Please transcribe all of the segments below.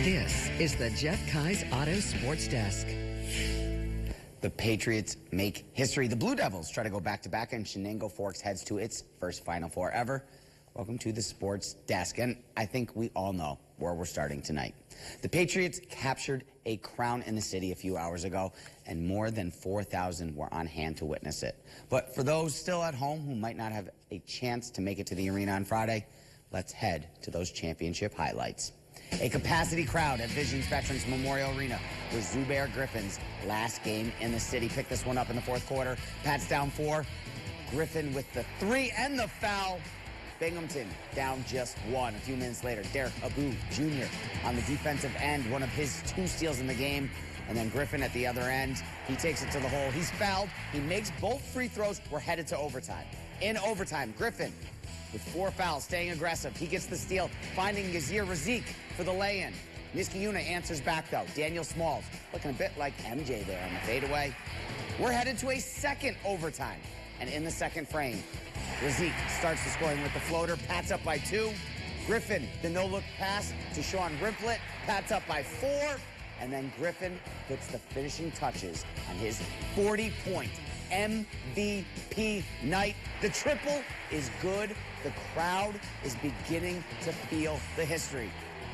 This is the Jeff Kai's Auto Sports Desk. The Patriots make history. The Blue Devils try to go back-to-back, and Chenango Forks heads to its first Final Four ever. Welcome to the Sports Desk, and I think we all know where we're starting tonight. The Patriots captured a crown in the city a few hours ago, and more than 4,000 were on hand to witness it. But for those still at home who might not have a chance to make it to the arena on Friday, let's head to those championship highlights. A capacity crowd at Visions Veterans Memorial Arena was Zubair Griffin's last game in the city. Picked this one up in the fourth quarter. Pats down 4. Griffin with the 3 and the foul. Binghamton down just 1. A few minutes later, Derek Abu Jr. on the defensive end, one of his 2 steals in the game. And then Griffin at the other end, he takes it to the hole. He's fouled. He makes both free throws. We're headed to overtime. In overtime, Griffin with 4 fouls, staying aggressive. He gets the steal, finding Yazir Razik for the lay-in. Niskayuna answers back, though. Daniel Smalls looking a bit like MJ there on the fadeaway. We're headed to a second overtime. And in the second frame, Razik starts the scoring with the floater. Pats up by 2. Griffin, the no-look pass to Sean Rimplet. Pats up by 4. And then Griffin puts the finishing touches on his 40-point MVP night. The triple is good. The crowd is beginning to feel the history.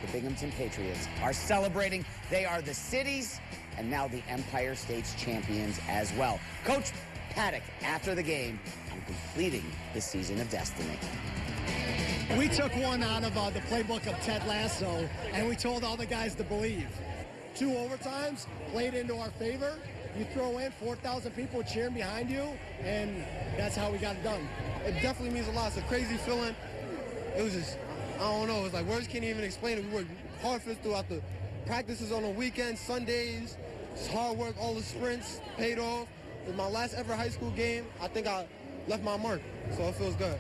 The Binghamton Patriots are celebrating. They are the city's and now the Empire State's champions as well. Coach Paddock, after the game, on completing the season of destiny. We took one out of the playbook of Ted Lasso, and we told all the guys to believe. 2 overtimes played into our favor. You throw in 4,000 people cheering behind you, and that's how we got it done. It definitely means a lot. It's a crazy feeling. It was just, I don't know. It's like words can't even explain it. We worked hard for it throughout the practices on the weekends, Sundays. It's hard work, all the sprints paid off. It was my last ever high school game. I think I left my mark, so it feels good.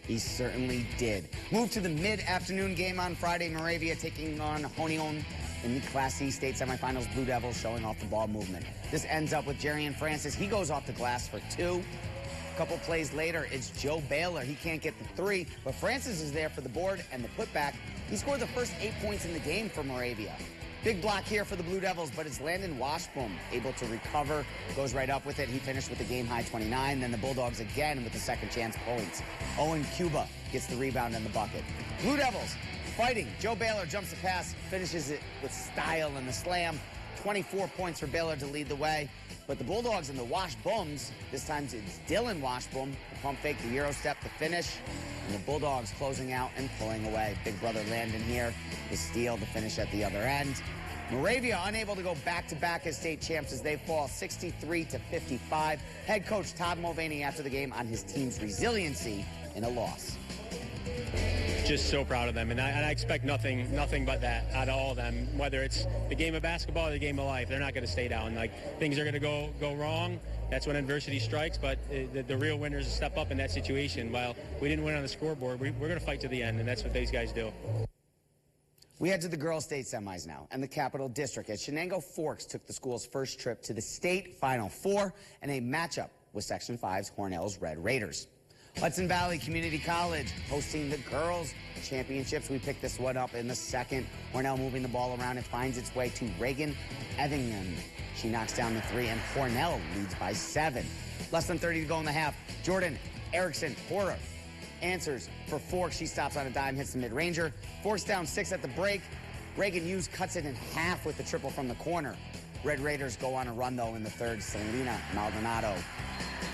He certainly did. Move to the mid-afternoon game on Friday. Moravia taking on Honion in the Class C state semifinals. Blue Devils showing off the ball movement. This ends up with Jerian Francis. He goes off the glass for 2. A couple plays later, it's Joe Baylor. He can't get the 3, but Francis is there for the board and the putback. He scored the first 8 points in the game for Moravia. Big block here for the Blue Devils, but it's Landon Washboom able to recover, goes right up with it. He finished with the game-high 29. Then the Bulldogs again with the second chance points. Owen Cuba gets the rebound and the bucket. Blue Devils fighting. Joe Baylor jumps the pass, finishes it with style and the slam. 24 points for Baylor to lead the way. But the Bulldogs and the Washbooms, this time it's Dylan Washboom, the pump fake, the Euro step, the finish. And the Bulldogs closing out and pulling away. Big brother Landon here, the steal, the finish at the other end. Moravia unable to go back-to-back as state champs as they fall 63-55. Head coach Todd Mulvaney after the game on his team's resiliency in a loss. Just so proud of them, and I expect nothing but that out of all of them. Whether it's the game of basketball or the game of life, they're not going to stay down. Like, things are going to go wrong. That's when adversity strikes, but the real winners step up in that situation. While we didn't win on the scoreboard, we're going to fight to the end, and that's what these guys do. We head to the girls' state semis now, and the Capital District, as Chenango Forks took the school's first trip to the state Final Four in a matchup with Section 5's Hornell's Red Raiders. Hudson Valley Community College hosting the girls' championships. We picked this one up in the second. Hornell moving the ball around. It finds its way to Reagan Evingham. She knocks down the 3, and Hornell leads by 7. Less than 30 to go in the half. Jordan Erickson Horror answers for Forks. She stops on a dime, hits the mid-ranger. Forks down 6 at the break. Reagan Hughes cuts it in half with the triple from the corner. Red Raiders go on a run, though, in the third. Selena Maldonado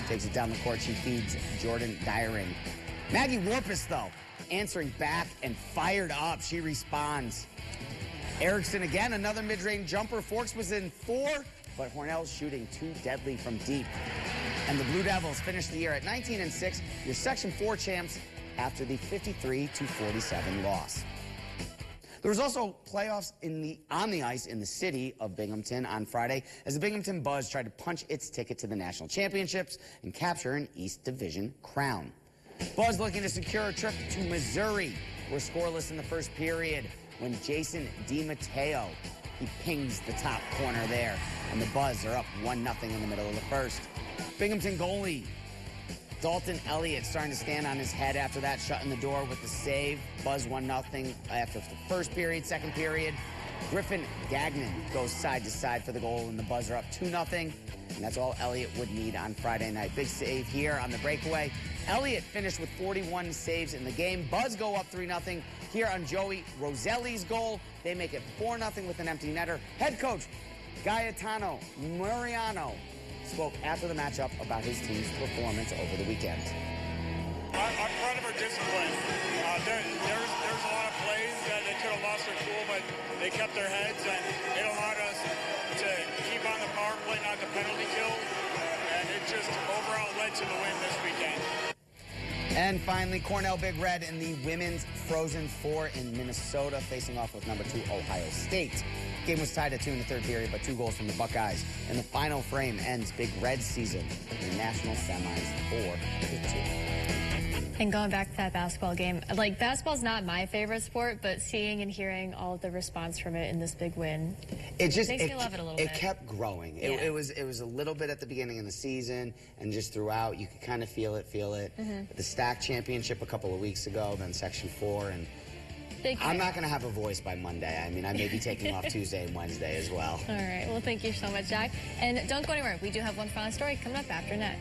takes it down the court. She feeds Jordan Dyring. Maggie Warpus, though, answering back and fired up. She responds. Erickson again, another mid-range jumper. Forks was in 4, but Hornell's shooting too deadly from deep. And the Blue Devils finish the year at 19-6, your Section 4 champs after the 53-47 loss. There was also playoffs on the ice in the city of Binghamton on Friday as the Binghamton Buzz tried to punch its ticket to the national championships and capture an East Division crown. Buzz looking to secure a trip to Missouri. We're scoreless in the first period when Jason DiMatteo, he pings the top corner there, and the Buzz are up 1-0 in the middle of the first. Binghamton goalie Dalton Elliott starting to stand on his head after that, shutting the door with the save. Buzz 1-0 after the first period, second period. Griffin Gagnon goes side to side for the goal, and the Buzz are up 2-0. And that's all Elliott would need on Friday night. Big save here on the breakaway. Elliott finished with 41 saves in the game. Buzz go up 3-0 here on Joey Roselli's goal. They make it 4-0 with an empty netter. Head coach Gaetano Mariano spoke after the matchup about his team's performance over the weekend. Our front are disciplined. There's a lot of plays that they could have lost their cool, but they kept their heads, and it allowed us to keep on the power play, not the penalty kill, and it just overall led to the win this weekend. And finally, Cornell Big Red in the women's Frozen Four in Minnesota, facing off with number 2 Ohio State. Game was tied at 2 in the third period, but 2 goals from the Buckeyes. And the final frame ends Big Red's season in the national semis 4-2. And going back to that basketball game, like, basketball's not my favorite sport, but seeing and hearing all of the response from it in this big win, makes me love it a little bit. It kept growing. Yeah. It was a little bit at the beginning of the season, and just throughout, you could kind of feel it. The Stack Championship a couple of weeks ago, then Section 4, and I'm not going to have a voice by Monday. I mean, I may be taking off Tuesday and Wednesday as well. All right. Well, thank you so much, Jack. And don't go anywhere. We do have one final story coming up after net.